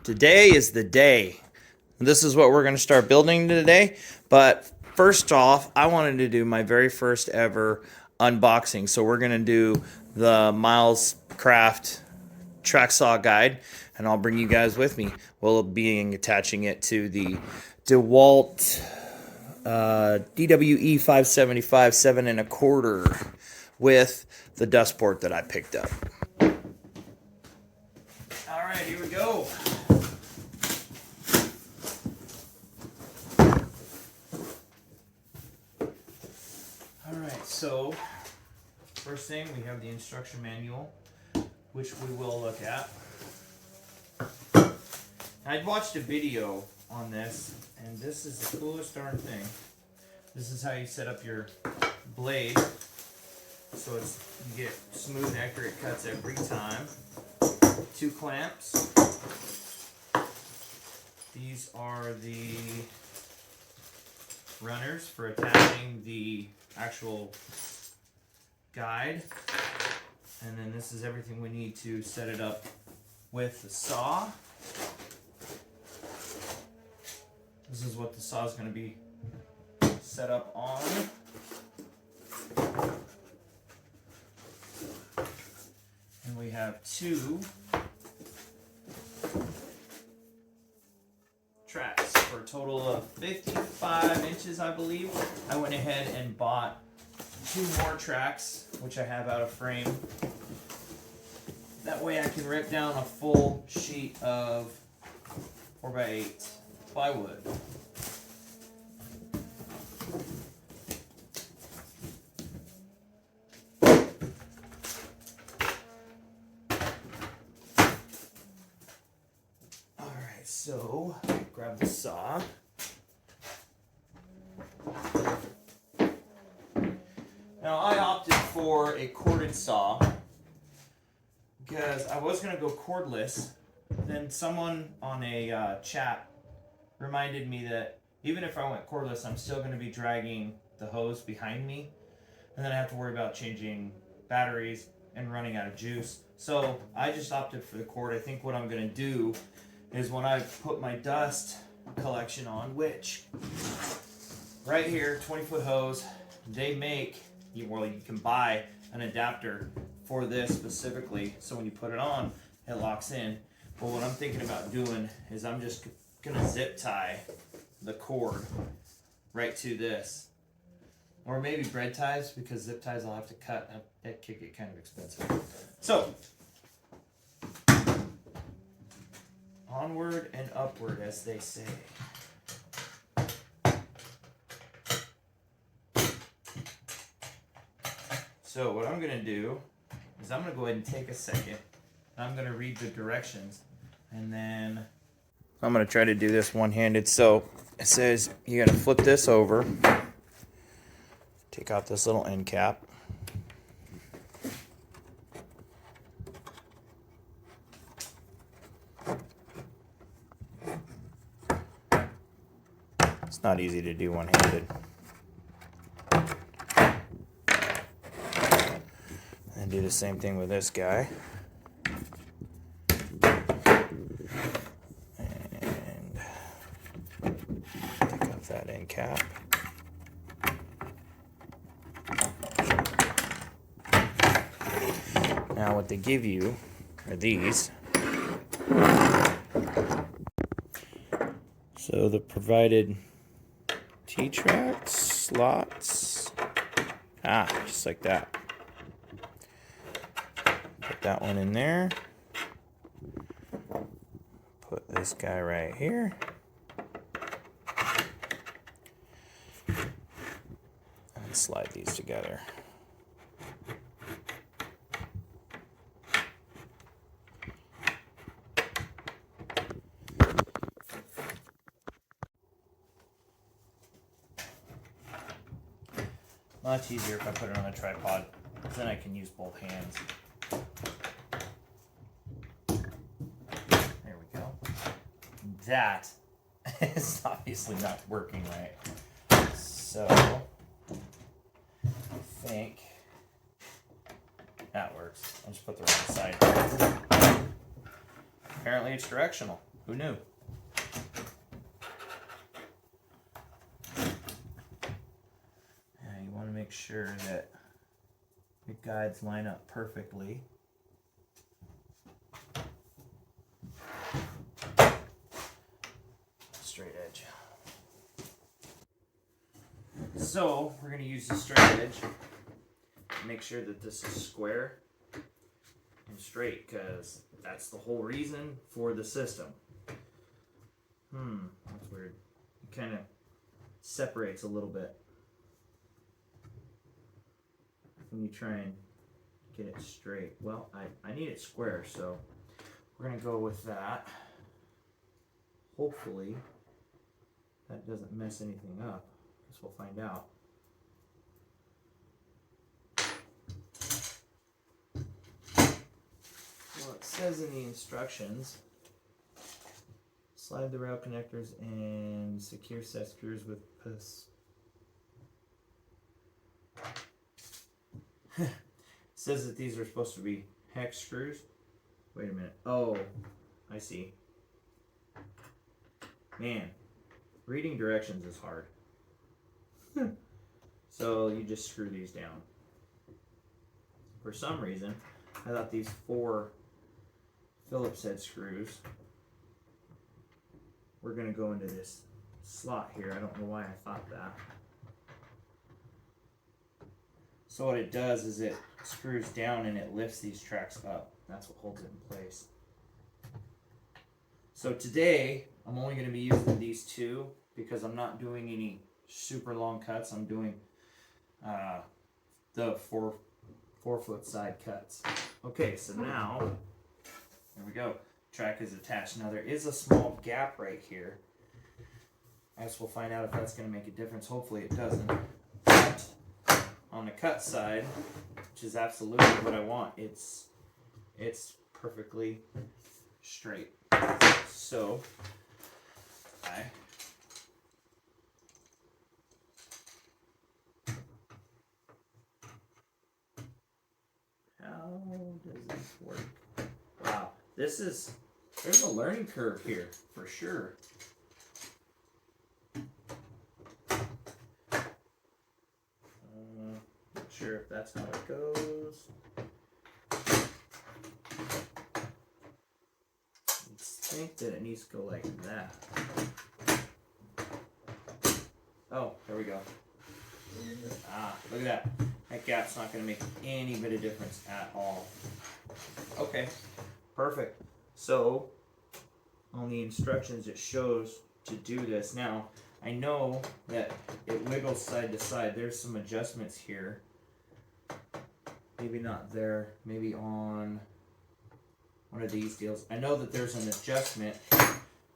Today is the day. This is what we're going to start building today. But first off, I wanted to do my very first ever unboxing. So we're going to do the Milescraft Tracksaw guide, and I'll bring you guys with me. We'll be attaching it to the DeWalt DWE 575 7 1/4 with the dust port that I picked up. All right, here we go. All right, so first thing, we have the instruction manual, which we will look at. I'd watched a video on this, and this is the coolest darn thing. This is how you set up your blade, so you get smooth, accurate cuts every time. 2 clamps. These are the runners for attaching the actual guide, and then this is everything we need to set it up with the saw. This is what the saw is going to be set up on. And we have 2 tracks for a total of 55 inches, I believe. I went ahead and bought 2 more tracks, which I have out of frame. That way I can rip down a full sheet of 4x8 plywood. Alright, so grab the saw. Now I opted for a corded saw because I was going to go cordless. Then someone on a chat reminded me that even if I went cordless, I'm still going to be dragging the hose behind me, and then I have to worry about changing batteries and running out of juice. So I just opted for the cord. I think what I'm going to do is when I put my dust collection on, which right here, 20-foot hose, they make, well, you can buy an adapter for this specifically, so when you put it on, it locks in. But what I'm thinking about doing is I'm just gonna zip tie the cord right to this, or maybe bread ties, because zip ties I'll have to cut. That could get kind of expensive. So onward and upward, as they say. So what I'm gonna do is I'm gonna go ahead and take a second. I'm gonna read the directions, and then I'm going to try to do this one-handed. So it says you got to flip this over, take out this little end cap, it's not easy to do one-handed, and do the same thing with this guy. That end cap. Now what they give you are these. So the provided T-tracks, slots, just like that. Put that one in there. Put this guy right here. Slide these together. Much easier if I put it on a tripod, because then I can use both hands. There we go. That is obviously not working right. So I think that works. I'll just put the right side. Apparently it's directional. Who knew? You want to make sure that your guides line up perfectly. Straight edge. So we're going to use the straight edge. Make sure that this is square and straight, because that's the whole reason for the system. That's weird. It kind of separates a little bit when you try and get it straight. Well, I need it square, so we're going to go with that. Hopefully that doesn't mess anything up. Guess we'll find out. Well, it says in the instructions, slide the rail connectors and secure set screws with It says that these are supposed to be hex screws. Wait a minute. Oh, I see. Man, reading directions is hard. So you just screw these down. For some reason, I thought these 4 Phillips head screws were going to go into this slot here. I don't know why I thought that. So what it does is it screws down and it lifts these tracks up. That's what holds it in place. So today, I'm only going to be using these 2 because I'm not doing any super long cuts. I'm doing the 4-foot side cuts. Okay, so now, there we go. Track is attached. Now there is a small gap right here. I guess we'll find out if that's going to make a difference. Hopefully it doesn't. But on the cut side, which is absolutely what I want, it's perfectly straight. So how does this work? Wow, there's a learning curve here for sure. Not sure if that's how it goes. I think that it needs to go like that. Oh, there we go. Look at that. That gap's not going to make any bit of difference at all. Okay, perfect. So, on the instructions it shows to do this. Now, I know that it wiggles side to side. There's some adjustments here. Maybe not there. Maybe on one of these deals. I know that there's an adjustment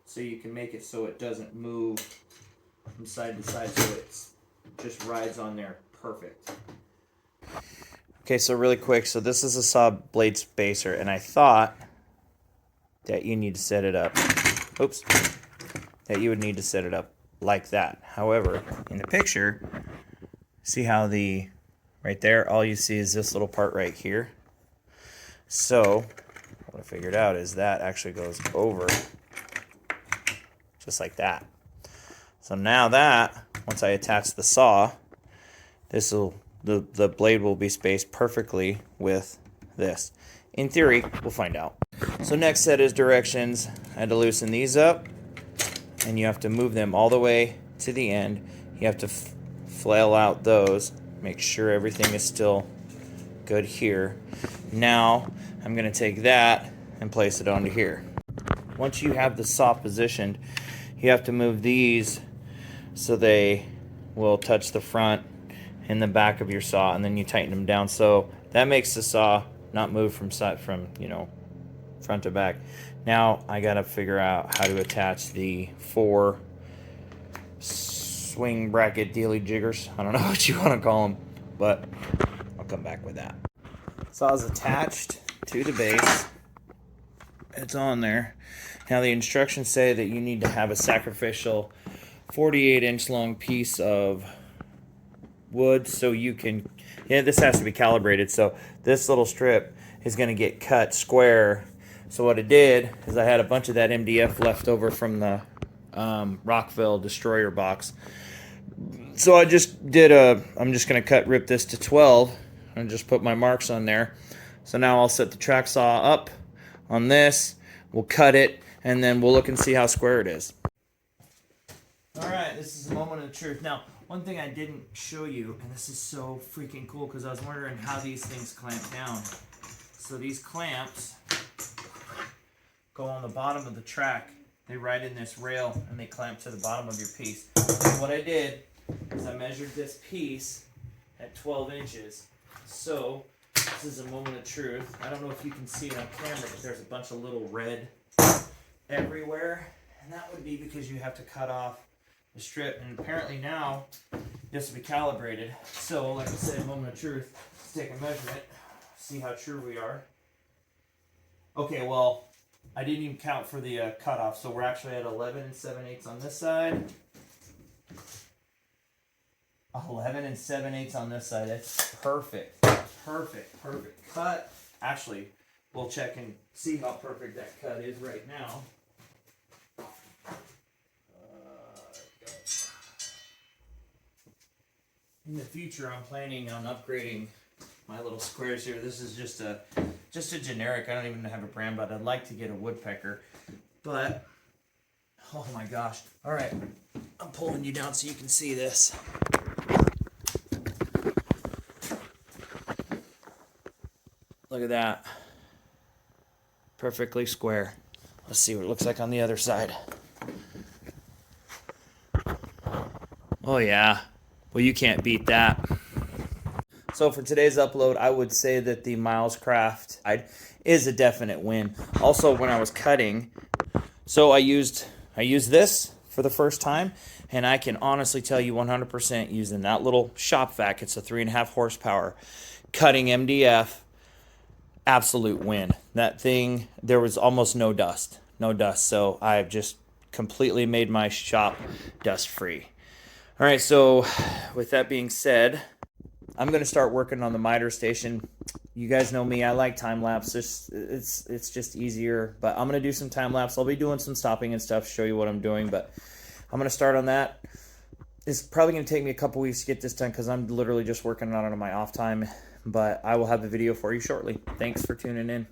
so you can make it so it doesn't move from side to side, so it just rides on there perfect. Okay, so really quick, so this is a saw blade spacer, and I thought that you need to set it up, that you would need to set it up like that. However, in the picture, see how right there, all you see is this little part right here. So, what I figured out is that actually goes over, just like that. So now that, once I attach the saw, the blade will be spaced perfectly with this. In theory, we'll find out. So next set is directions. I had to loosen these up, and you have to move them all the way to the end. You have to flail out those, make sure everything is still good here. Now, I'm going to take that and place it onto here. Once you have the saw positioned, you have to move these so they will touch the front and the back of your saw, and then you tighten them down. So that makes the saw not move from front to back. Now I gotta figure out how to attach the 4 swing bracket dealy jiggers. I don't know what you want to call them, but I'll come back with that. Saw is attached to the base. It's on there. Now the instructions say that you need to have a sacrificial 48-inch long piece of wood, so you can, this has to be calibrated, so this little strip is going to get cut square So what I did is I had a bunch of that MDF left over from the Rockville Destroyer box. So I just did I'm just going to rip this to 12 and just put my marks on there. So now I'll set the track saw up on this, we'll cut it, and then we'll look and see how square it is. Alright, this is a moment of truth. Now, one thing I didn't show you, and this is so freaking cool because I was wondering how these things clamp down. So these clamps go on the bottom of the track. They ride in this rail and they clamp to the bottom of your piece. And what I did is I measured this piece at 12 inches. So this is a moment of truth. I don't know if you can see it on camera, but there's a bunch of little red everywhere. And that would be because you have to cut off the strip. And apparently now it has to be calibrated. So like I said, moment of truth, let's take a measurement, see how true we are. Okay, well, I didn't even count for the cutoff, so we're actually at 11 7/8 on this side. 11 7/8 on this side. That's perfect. Perfect. Perfect cut. Actually, we'll check and see how perfect that cut is right now. In the future, I'm planning on upgrading my little squares here. This is just a generic. I don't even have a brand, but I'd like to get a woodpecker. But oh my gosh! All right, I'm pulling you down so you can see this. Look at that. Perfectly square. Let's see what it looks like on the other side. Oh yeah. Well, you can't beat that. So for today's upload, I would say that the Milescraft is a definite win. Also, when I was cutting, so I used this for the first time, and I can honestly tell you 100% using that little shop vac, it's a 3.5 horsepower, cutting MDF, absolute win. That thing, there was almost no dust. So I've just completely made my shop dust free. All right, so with that being said, I'm going to start working on the miter station. You guys know me, I like time lapse. It's just easier, but I'm going to do some time lapse. I'll be doing some stopping and stuff, show you what I'm doing, but I'm going to start on that. It's probably going to take me a couple weeks to get this done because I'm literally just working on it on my off time, but I will have the video for you shortly. Thanks for tuning in.